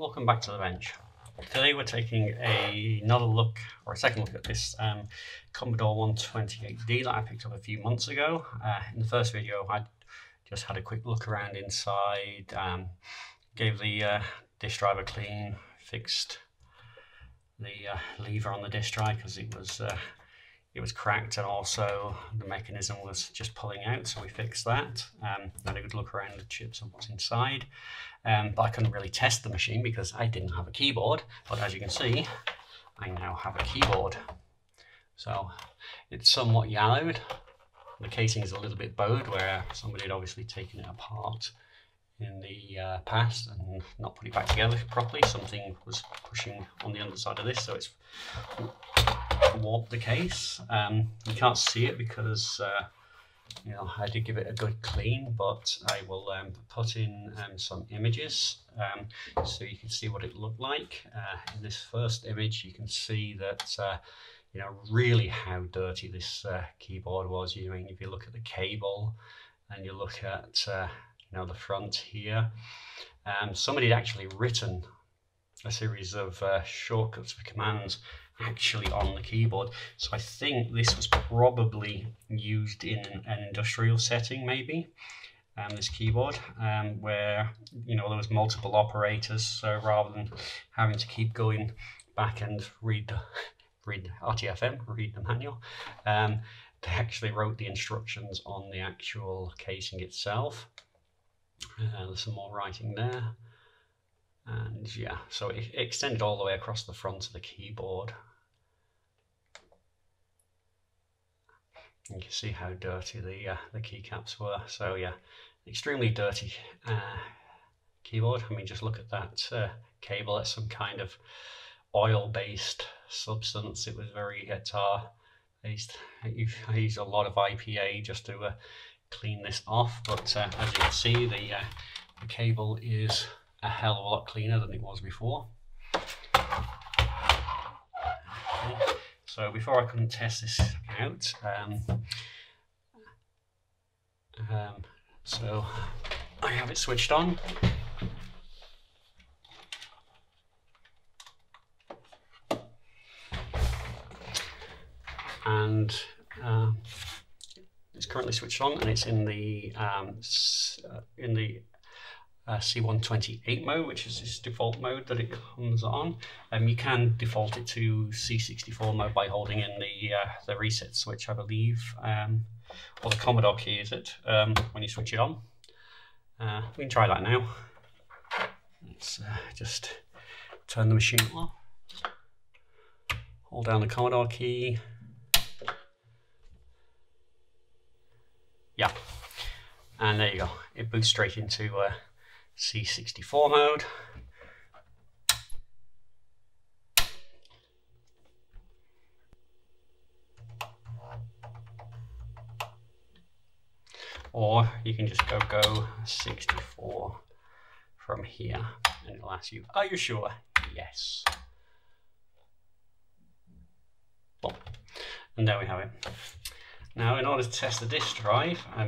welcome back to the bench. Today we're taking another look, or a second look at this Commodore 128D that I picked up a few months ago. In the first video I just had a quick look around inside, gave the disk drive a clean, fixed the lever on the disk drive because it was cracked, and also the mechanism was just pulling out, so we fixed that. Had a good look around the chips and what's inside, but I couldn't really test the machine because I didn't have a keyboard. But as you can see, I now have a keyboard. So it's somewhat yellowed. The casing is a little bit bowed, where somebody had obviously taken it apart in the past and not put it back together properly. Something was pushing on the underside of this, so it's warped the case. You can't see it because I did give it a good clean, but I will put in some images so you can see what it looked like. In this first image you can see that really how dirty this keyboard was. If you look at the cable and you look at the front here, somebody had actually written a series of shortcuts for commands actually on the keyboard. So I think this was probably used in an industrial setting, maybe, this keyboard, where there was multiple operators, so rather than having to keep going back and read RTFM, read the manual, they actually wrote the instructions on the actual casing itself. There's some more writing there, and yeah, so it extended all the way across the front of the keyboard. You can see how dirty the keycaps were. So yeah, extremely dirty keyboard. I mean, just look at that cable. That's some kind of oil-based substance. It was very tar-based. I used a lot of IPA just to clean this off, but as you can see, the cable is a hell of a lot cleaner than it was before. Okay. So before I couldn't test this out, so I have it switched on. And it's currently switched on, and it's in the C128 mode, which is its default mode that it comes on. You can default it to C64 mode by holding in the reset switch, I believe, or the Commodore key is it, when you switch it on. We can try that now. Let's just turn the machine off. Hold down the Commodore key. Yeah, and there you go. It boots straight into C64 mode. Or you can just go 64 from here, and it'll ask you, are you sure? Yes. Well, and there we have it. Now, in order to test the disk drive, I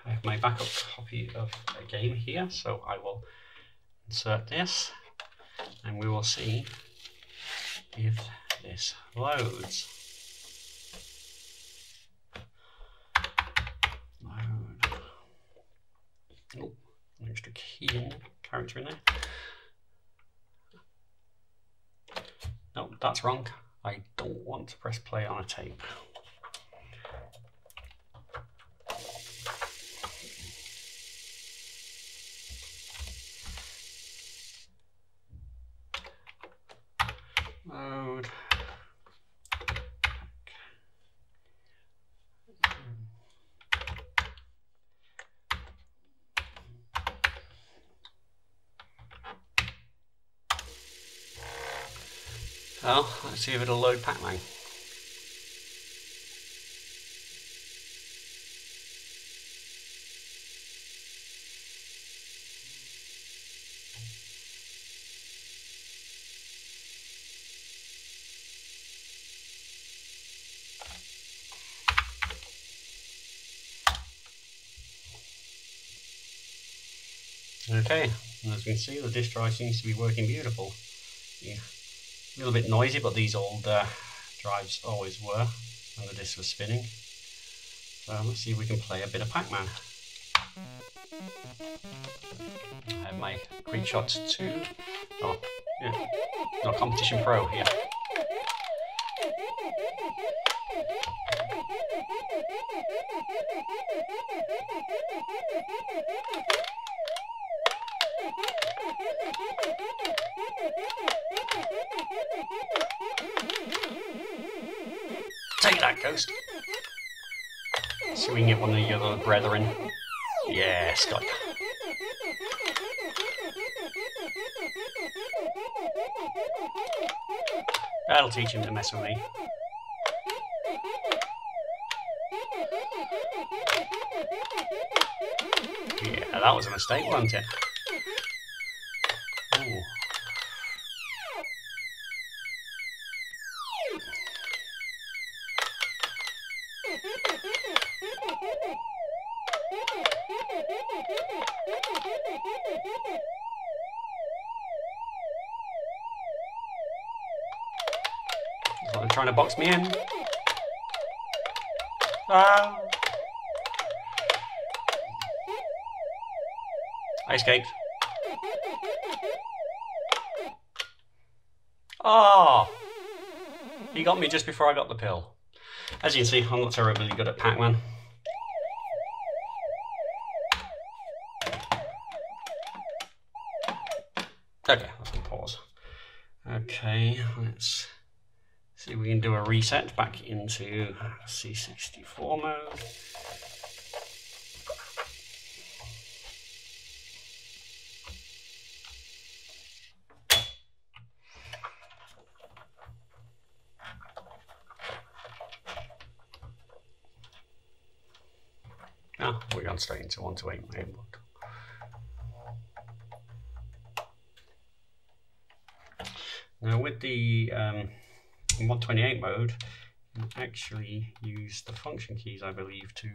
have my backup copy of a game here, so I will insert this, and we will see if this loads. Load. Oh, an extra character in there. No, that's wrong. I don't want to press play on a tape. Load. Well, let's see if it'll load Pac-Man. Okay, And as you can see, the disk drive seems to be working beautiful. Yeah. A little bit noisy, but these old drives always were when the disk was spinning. So let's see if we can play a bit of Pac-Man. I have my Quick Shot 2. Oh, yeah. No, Competition Pro here. Take that, Ghost. See if we can get one of the other brethren. Yes, got you. That'll teach him to mess with me. Yeah, that was a mistake, wasn't it? Ooh. They're trying to box me in. I escaped. Oh! He got me just before I got the pill. As you can see, I'm not terribly good at Pac-Man. Okay, let's pause. Okay, let's see if we can do a reset back into C64 mode. Now we're going straight into 128 mode. Now with the 128 mode, you actually use the function keys, I believe, to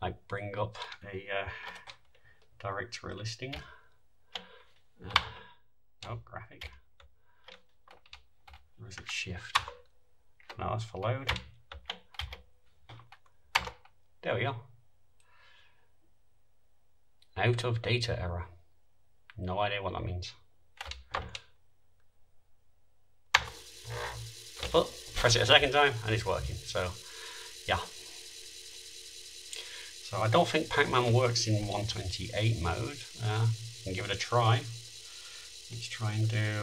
like bring up a directory listing. Oh, graphic. Or is it shift? No, that's for load. There we go. Out of data error. No idea what that means. But press it a second time and it's working. So yeah. So I don't think Pac-Man works in 128 mode. Can give it a try. Let's try and do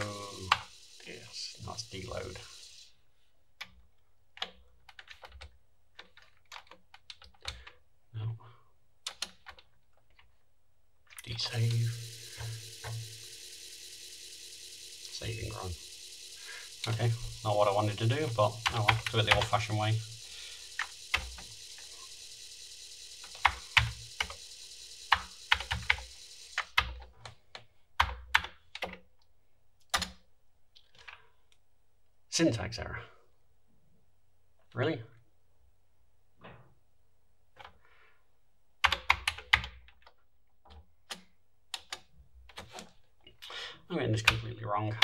this. That's deload. No. Desave. Save and run. Okay, not what I wanted to do, but oh well, do it the old-fashioned way. Syntax error. Really? I'm getting this completely wrong.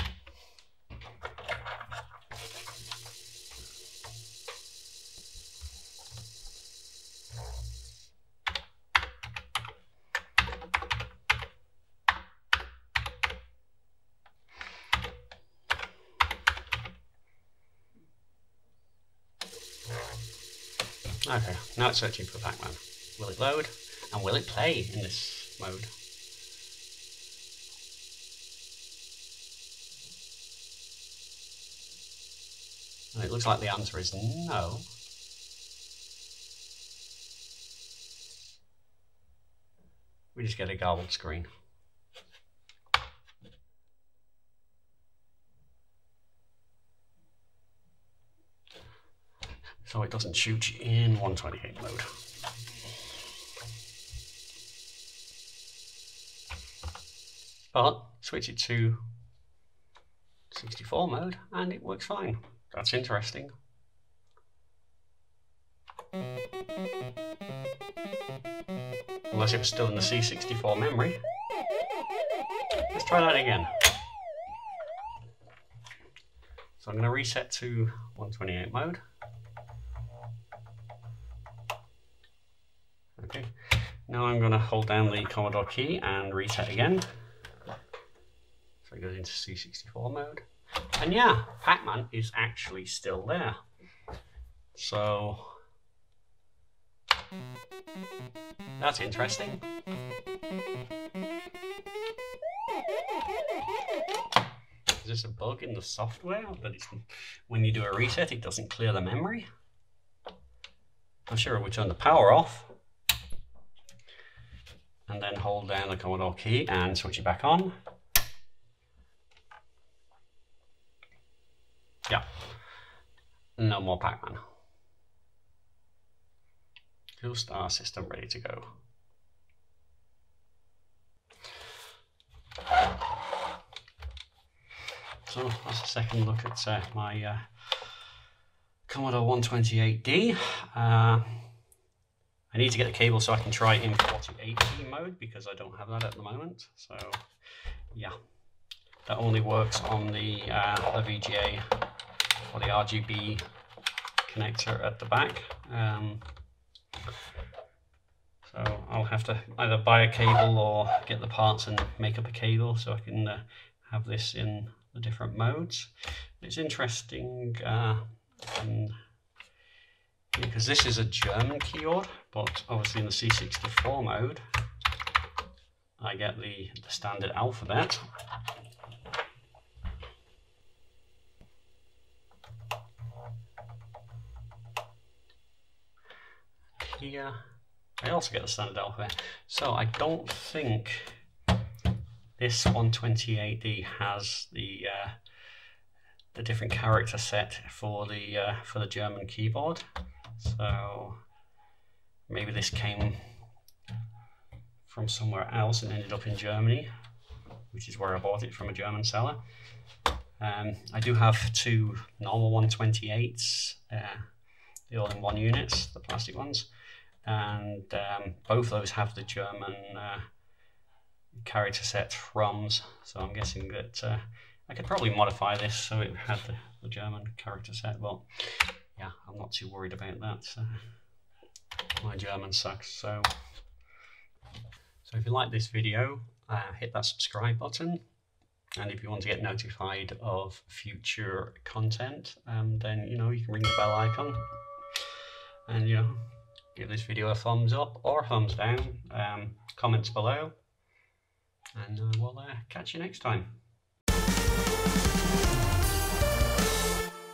Okay, now it's searching for Pac-Man. Will it load? And will it play in this mode? And it looks like the answer is no. We just get a garbled screen. So it doesn't shoot in 128 mode. But switch it to 64 mode and it works fine. That's interesting. Unless it was still in the C64 memory. Let's try that again. So I'm going to reset to 128 mode. Okay, now I'm going to hold down the Commodore key and reset again. So it goes into C64 mode. And yeah, Pac-Man is actually still there. So that's interesting. Is this a bug in the software that it's, when you do a reset it doesn't clear the memory? I'm sure we turn the power off and then hold down the Commodore key and switch it back on. Yeah, no more Pac-Man. Just our system ready to go. So that's a second look at my Commodore 128D. I need to get the cable so I can try in 48D mode because I don't have that at the moment. So yeah, that only works on the VGA or the RGB connector at the back. So I'll have to either buy a cable or get the parts and make up a cable so I can have this in the different modes. It's interesting because this is a German keyboard, but obviously in the C64 mode I get the standard alphabet. Here I also get the standard alphabet, so I don't think this 128D has the different character set for the German keyboard. So maybe this came from somewhere else and ended up in Germany, which is where I bought it, from a German seller. I do have two normal 128s, the all-in-one units, the plastic ones, and both those have the German character set ROMs, so I'm guessing that I could probably modify this so it had the German character set, but yeah, I'm not too worried about that. My German sucks. So if you like this video, hit that subscribe button, and if you want to get notified of future content, then you can ring the bell icon and give this video a thumbs up or a thumbs down. Comments below, and we'll catch you next time.